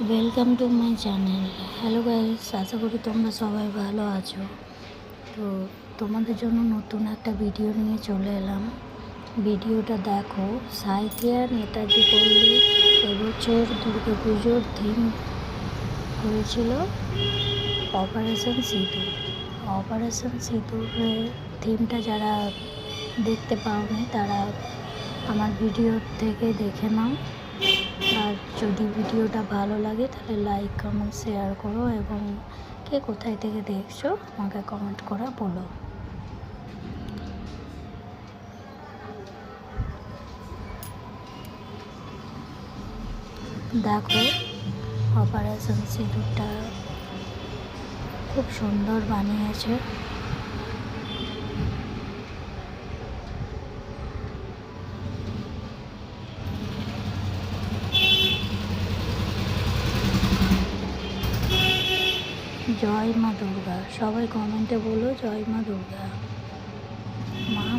Welcome to my channel. Hello guys, আশা করি তোমরা সবাই ভালো আছো। তো তোমাদের জন্য নতুন একটা ভিডিও নিয়ে চলে এলাম। ভিডিওটা দেখো। সাঁইথিয়া নেতাজি পল্লী এবছর দুর্গাপুজোর থিম হয়েছিল অপারেশন সিঁদুর। অপারেশন সিঁদুরের থিমটা যারা দেখতে পাওনি তারা আমার ভিডিও থেকে দেখে নাও। আর যদি ভিডিওটা ভালো লাগে তাহলে লাইক কমেন্ট শেয়ার করো, এবং কে কোথায় থেকে দেখছো আমাকে কমেন্ট করে বলো। দেখো, অপারেশন সিঁদুরটা খুব সুন্দর বানিয়েছে। জয় মা দুর্গা। সবাই কমেন্টে বলো জয় মা দুর্গা। মা